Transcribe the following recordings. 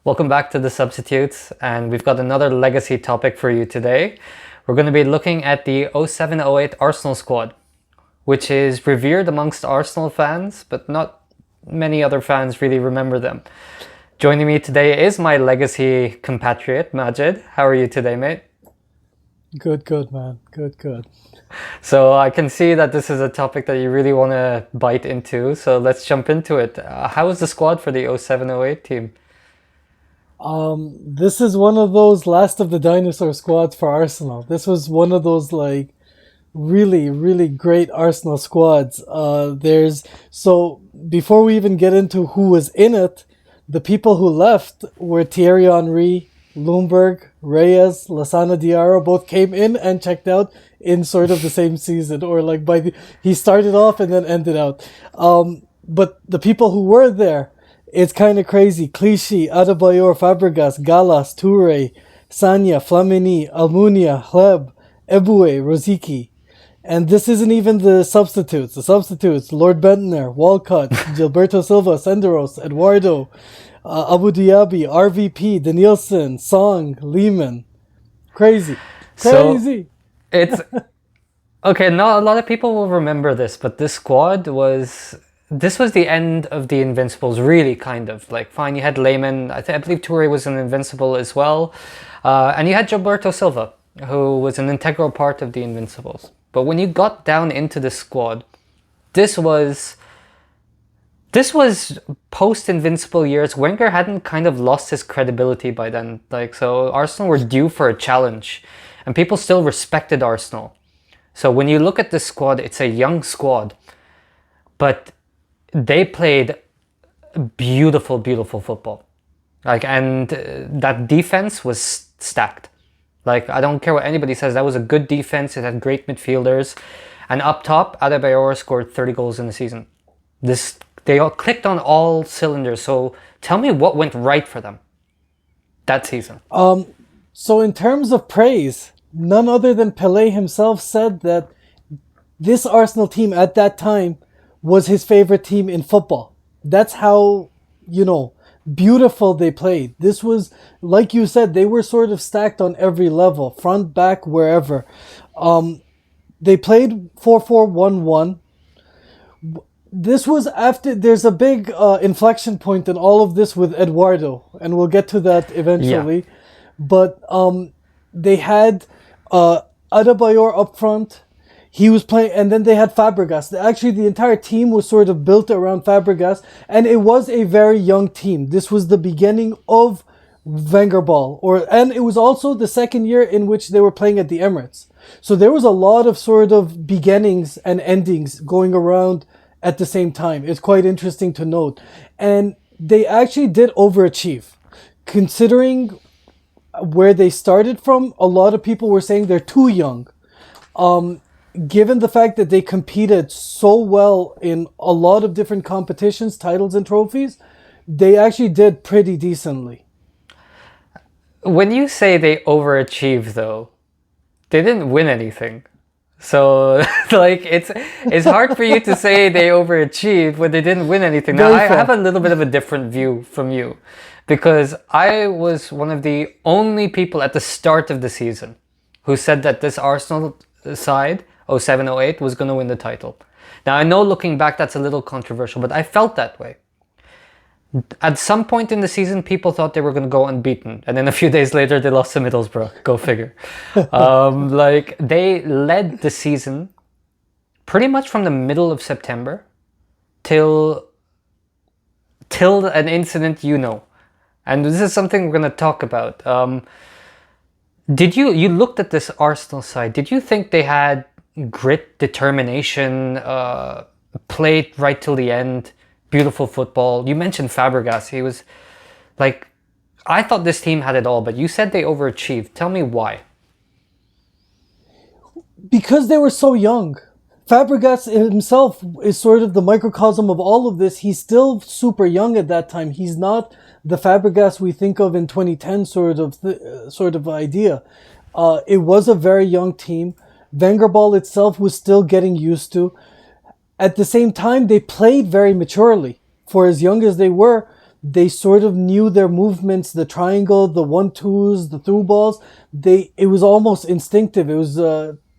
Welcome back to The Substitutes, and we've got another legacy topic for you today. We're going to be looking at the 07-08 Arsenal squad, which is revered amongst Arsenal fans, but not many other fans really remember them. Joining me today is my legacy compatriot, Majid. How are you today, mate? Good, man. Good. So I can see that this is a topic that you really want to bite into, so let's jump into it. How was the squad for the 07-08 team? This is one of those last of the dinosaur squads for Arsenal. This was one of those really great Arsenal squads. So before we even get into who was in it, the people who left were Thierry Henry, Ljungberg, Reyes, Lassana Diarra, both came in and checked out in sort of the same season, or he started off and then ended out. But the people who were there, it's kind of crazy. Clichy, Adebayor, Fabregas, Gallas, Toure, Sanya, Flamini, Almunia, Hleb, Eboué, Rosicky. And this isn't even the substitutes. The substitutes, Lord Bentner, Walcott, Gilberto Silva, Senderos, Eduardo, Abu Diaby, RVP, Danielson, Song, Lehman. Crazy. So it's... Okay, not a lot of people will remember this, but this squad was... This was the end of the Invincibles, really, kind of. Fine, you had Lehman, I believe Toure was an Invincible as well. And you had Gilberto Silva, who was an integral part of the Invincibles. But when you got down into the squad, this was post-Invincible years. Wenger hadn't kind of lost his credibility by then. So Arsenal were due for a challenge. And people still respected Arsenal. So when you look at this squad, it's a young squad. But they played beautiful football. And that defense was stacked. I don't care what anybody says, that was a good defense. It had great midfielders. And up top, Adebayor scored 30 goals in the season. They all clicked on all cylinders. So tell me what went right for them that season. So in terms of praise, none other than Pelé himself said that this Arsenal team at that time was his favorite team in football. That's how, beautiful they played. This was, like you said, they were sort of stacked on every level, front, back, wherever. They played 4-4-1-1. This was after, there's a big inflection point in all of this with Eduardo, and we'll get to that eventually. Yeah. But they had Adebayor up front. He was playing, and then they had Fabregas. Actually, the entire team was sort of built around Fabregas, and it was a very young team. This was the beginning of Wenger ball, and it was also the second year in which they were playing at the Emirates. So there was a lot of sort of beginnings and endings going around at the same time. It's quite interesting to note. And they actually did overachieve. Considering where they started from, a lot of people were saying they're too young. Given the fact that they competed so well in a lot of different competitions, titles and trophies, they actually did pretty decently. When you say they overachieved, though, they didn't win anything. So, it's hard for you to say they overachieved when they didn't win anything. Now, I have a little bit of a different view from you, because I was one of the only people at the start of the season who said that this Arsenal side, 07-08, was going to win the title. Now, I know looking back that's a little controversial, but I felt that way. At some point in the season, people thought they were going to go unbeaten. And then a few days later, they lost to Middlesbrough. Go figure. They led the season pretty much from the middle of September till an incident And this is something we're going to talk about. You looked at this Arsenal side, did you think they had grit, determination, played right till the end, beautiful football? You mentioned Fabregas. He was I thought this team had it all, but you said they overachieved. Tell me why. Because they were so young. Fabregas himself is sort of the microcosm of all of this. He's still super young at that time. He's not the Fabregas we think of in 2010 sort of idea. It was a very young team. Wenger ball itself was still getting used to. At the same time, they played very maturely. For as young as they were, They sort of knew their movements, the triangle, the 1-2s, the through balls. It was almost instinctive. It was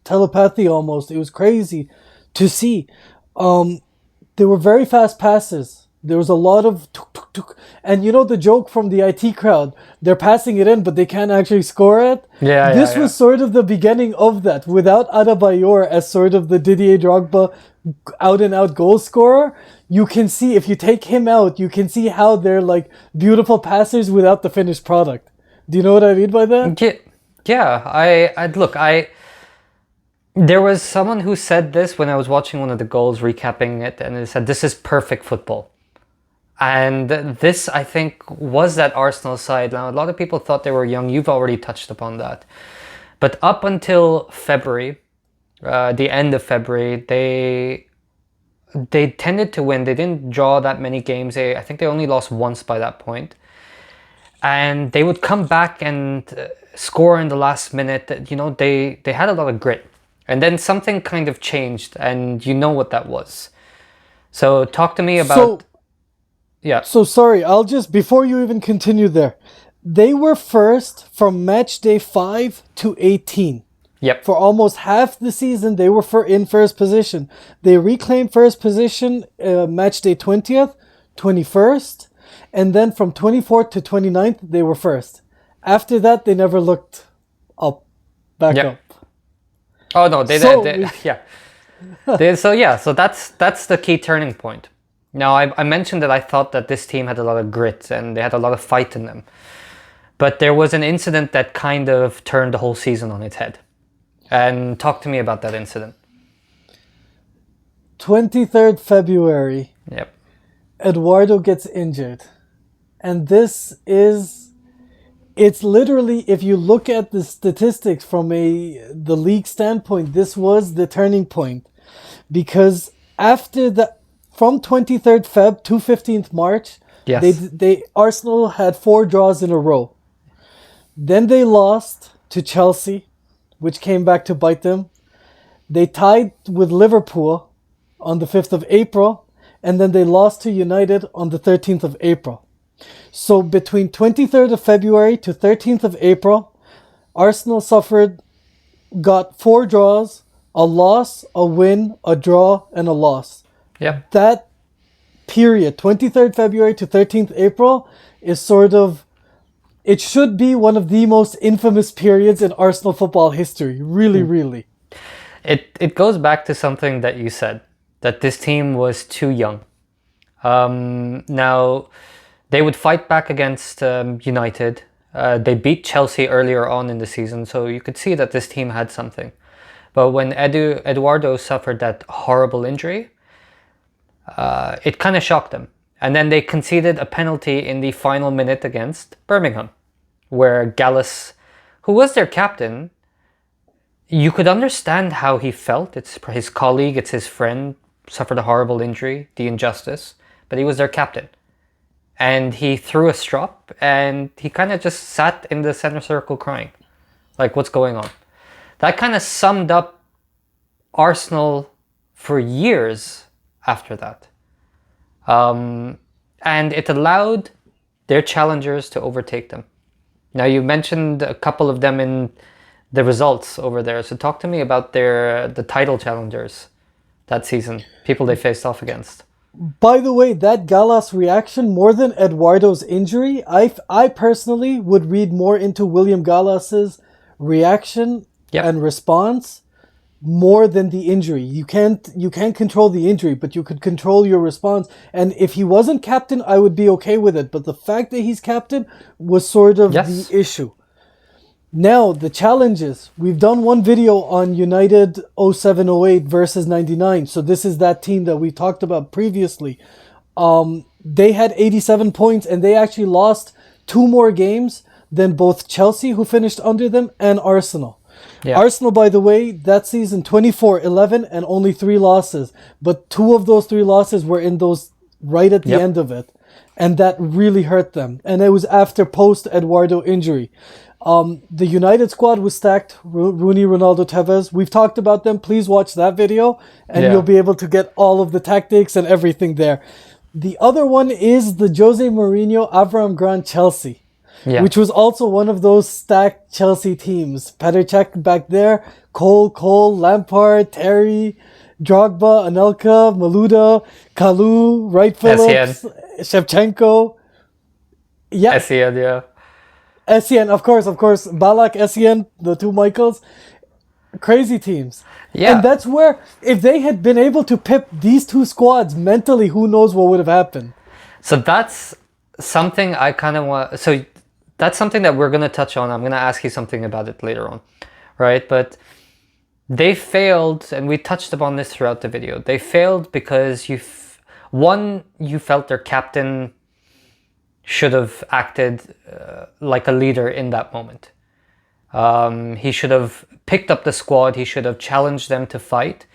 telepathy almost. It was crazy to see. They were very fast passes. There was a lot of tuk, tuk, tuk. And you know the joke from the IT crowd, they're passing it in, but they can't actually score it. This was sort of the beginning of that. Without Adebayor as sort of the Didier Drogba out-and-out goal scorer, you can see, if you take him out, you can see how they're like beautiful passers without the finished product. Do you know what I mean by that? Yeah. There was someone who said this when I was watching one of the goals, recapping it, and it said, this is perfect football. And this, I think, was that Arsenal side. Now, a lot of people thought they were young. You've already touched upon that. But up until February, the end of February, they tended to win. They didn't draw that many games. I think they only lost once by that point. And they would come back and score in the last minute. You know, they had a lot of grit. And then something kind of changed, and you know what that was. So talk to me about... So sorry, I'll just, before you even continue there, they were first from match day 5 to 18. Yep. For almost half the season, they were in first position. They reclaimed first position match day 20th, 21st, and then from 24th to 29th, they were first. After that, they never looked back up. Oh no, so that's the key turning point. Now, I mentioned that I thought that this team had a lot of grit and they had a lot of fight in them. But there was an incident that kind of turned the whole season on its head. And talk to me about that incident. 23rd February. Yep. Eduardo gets injured. And it's literally, if you look at the statistics from the league standpoint, this was the turning point. Because from 23rd Feb to 15th March, Arsenal had 4 draws in a row. Then they lost to Chelsea, which came back to bite them. They tied with Liverpool on the 5th of April, and then they lost to United on the 13th of April. So between 23rd of February to 13th of April, Arsenal got 4 draws, a loss, a win, a draw, and a loss. Yeah. That period, 23rd February to 13th April, is it should be one of the most infamous periods in Arsenal football history. Really, really. It goes back to something that you said, that this team was too young. Now, they would fight back against United. They beat Chelsea earlier on in the season, so you could see that this team had something. But when Eduardo suffered that horrible injury, it kind of shocked them. And then they conceded a penalty in the final minute against Birmingham, where Gallas, who was their captain, you could understand how he felt. It's his colleague, it's his friend, suffered a horrible injury, the injustice, but he was their captain. And he threw a strop, and he kind of just sat in the center circle crying. Like, what's going on? That kind of summed up Arsenal for years after that. And it allowed their challengers to overtake them. Now, you mentioned a couple of them in the results over there. So talk to me about the title challengers that season, people they faced off against. By the way, that Gallas reaction, more than Eduardo's injury, I personally would read more into William Gallas's reaction and response more than the injury. You can't control the injury, but you could control your response. And if he wasn't captain, I would be okay with it. But the fact that he's captain was sort of the issue. Now, the challenges. We've done one video on United 07-08 versus 99. So this is that team that we talked about previously. They had 87 points, and they actually lost 2 more games than both Chelsea, who finished under them, and Arsenal. Yeah. Arsenal, by the way, that season 24-11 and only 3 losses. But 2 of those 3 losses were in those right at the end of it. And that really hurt them. And it was after post-Eduardo injury. The United squad was stacked. Rooney, Ronaldo, Tevez. We've talked about them. Please watch that video and you'll be able to get all of the tactics and everything there. The other one is the Jose Mourinho Avram Grant Chelsea, Yeah. which was also one of those stacked Chelsea teams. Petr Cech back there, Cole, Lampard, Terry, Drogba, Anelka, Maluda, Kalou, Wright Phillips, Shevchenko. Yeah, Essien, yeah. Essien, of course, Balak, Essien, the two Michaels. Crazy teams. Yeah. And that's where, if they had been able to pip these two squads mentally, who knows what would have happened. So that's something I kind of want. So that's something that we're going to touch on. I'm going to ask you something about it later on, right? But they failed, and we touched upon this throughout the video. They failed because you felt their captain should have acted like a leader in that moment. He should have picked up the squad. He should have challenged them to fight.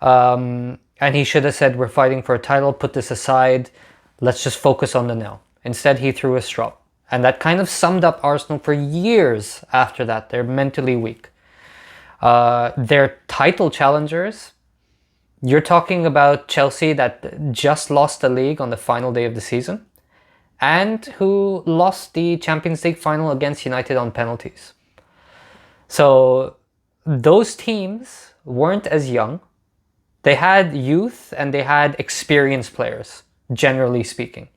And he should have said, we're fighting for a title, put this aside. Let's just focus on the now. Instead, he threw a straw. And that kind of summed up Arsenal for years after that. They're mentally weak. They're title challengers. You're talking about Chelsea that just lost the league on the final day of the season and who lost the Champions League final against United on penalties. So those teams weren't as young. They had youth and they had experienced players, generally speaking.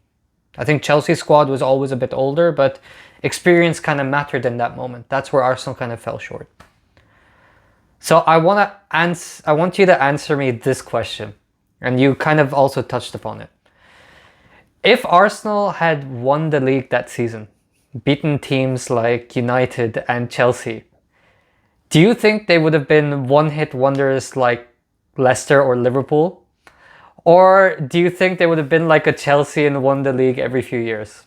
I think Chelsea's squad was always a bit older, but experience kind of mattered in that moment. That's where Arsenal kind of fell short. So I want you to answer me this question, and you kind of also touched upon it. If Arsenal had won the league that season, beaten teams like United and Chelsea, do you think they would have been one-hit wonders like Leicester or Liverpool? Or do you think they would have been like a Chelsea and won the league every few years?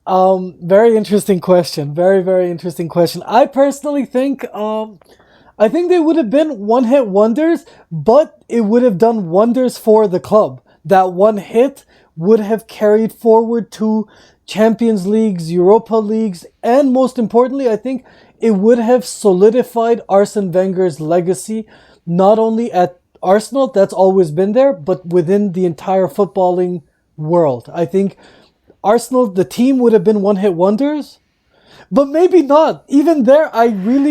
Very interesting question. Very, very interesting question. I personally think, I think they would have been one-hit wonders, but it would have done wonders for the club. That one hit would have carried forward to Champions Leagues, Europa Leagues, and most importantly, I think it would have solidified Arsene Wenger's legacy, not only at Arsenal, that's always been there, but within the entire footballing world. I think Arsenal, the team, would have been one-hit wonders, but maybe not. Even there,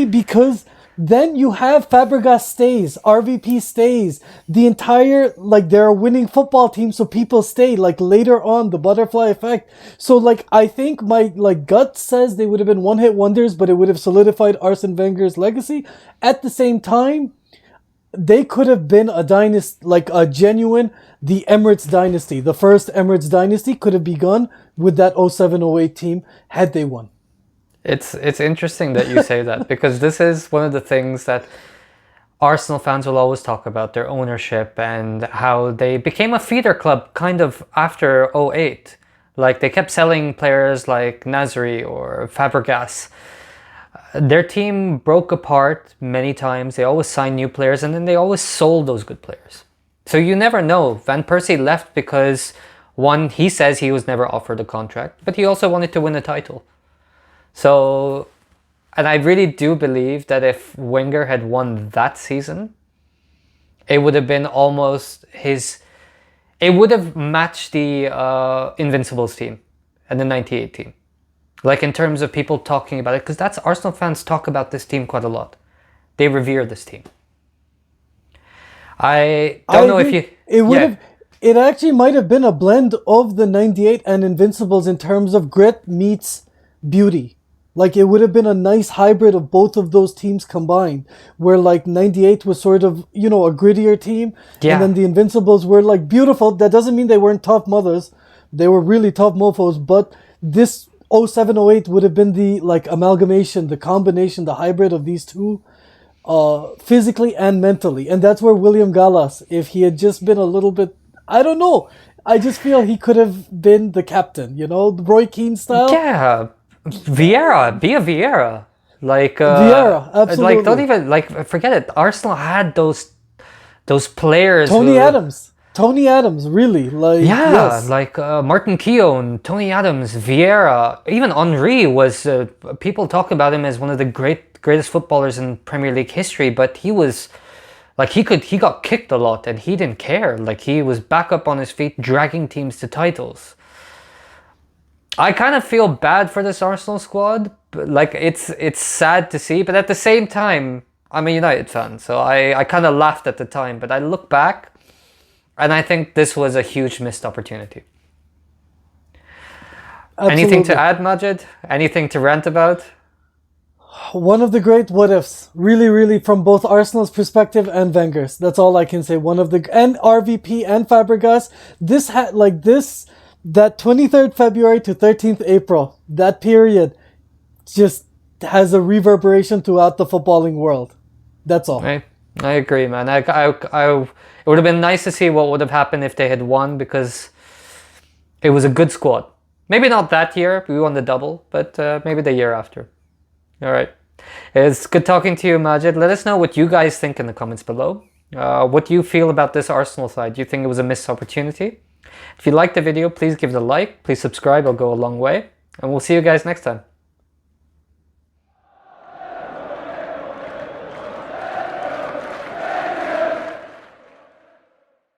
because then you have Fabregas stays, RVP stays, the entire, they're a winning football team, so people stay, later on, the butterfly effect. So, I think my, gut says they would have been one-hit wonders, but it would have solidified Arsene Wenger's legacy. At the same time, they could have been a dynasty, the Emirates dynasty. The first Emirates dynasty could have begun with that 07-08 team had they won. It's interesting that you say that, because this is one of the things that Arsenal fans will always talk about, their ownership and how they became a feeder club kind of after 08. They kept selling players like Nasri or Fabregas. Their team broke apart many times. They always signed new players, and then they always sold those good players. So you never know. Van Persie left because, one, he says he was never offered a contract, but he also wanted to win a title. So, and I really do believe that if Wenger had won that season, it would have been almost it would have matched the Invincibles team and the 98 team. In terms of people talking about it, because that's Arsenal fans talk about this team quite a lot. They revere this team. I don't know if you... It actually might have been a blend of the 98 and Invincibles in terms of grit meets beauty. It would have been a nice hybrid of both of those teams combined, where 98 was sort of, a grittier team. Yeah. And then the Invincibles were beautiful. That doesn't mean they weren't tough mothers. They were really tough mofos, but this 07-08 would have been the amalgamation, the combination, the hybrid of these two, physically and mentally. And that's where William Gallas, if he had just been a little bit, I don't know, I just feel he could have been the captain, Roy Keane style. Yeah, Vieira, be a Vieira. Vieira, absolutely. Don't even, forget it. Arsenal had those players. Tony Adams, really. Yes. Martin Keown, Tony Adams, Vieira, even Henry was, people talk about him as one of the greatest footballers in Premier League history, but he was Like he got kicked a lot and he didn't care. Like he was back up on his feet, dragging teams to titles. I kind of feel bad for this Arsenal squad. But like it's sad to see, but at the same time, I'm a United fan, so I kind of laughed at the time. But I look back, and I think this was a huge missed opportunity. Absolutely. Anything to add, Majid? Anything to rant about? One of the great what ifs, really, really, from both Arsenal's perspective and Wenger's. That's all I can say. And RVP and Fabregas. That 23rd February to 13th April, that period, just has a reverberation throughout the footballing world. That's all. I agree, man. It would have been nice to see what would have happened if they had won, because it was a good squad. Maybe not that year, we won the double, but maybe the year after. All right. It's good talking to you, Majid. Let us know what you guys think in the comments below. What do you feel about this Arsenal side? Do you think it was a missed opportunity? If you liked the video, please give it a like. Please subscribe. It'll go a long way. And we'll see you guys next time.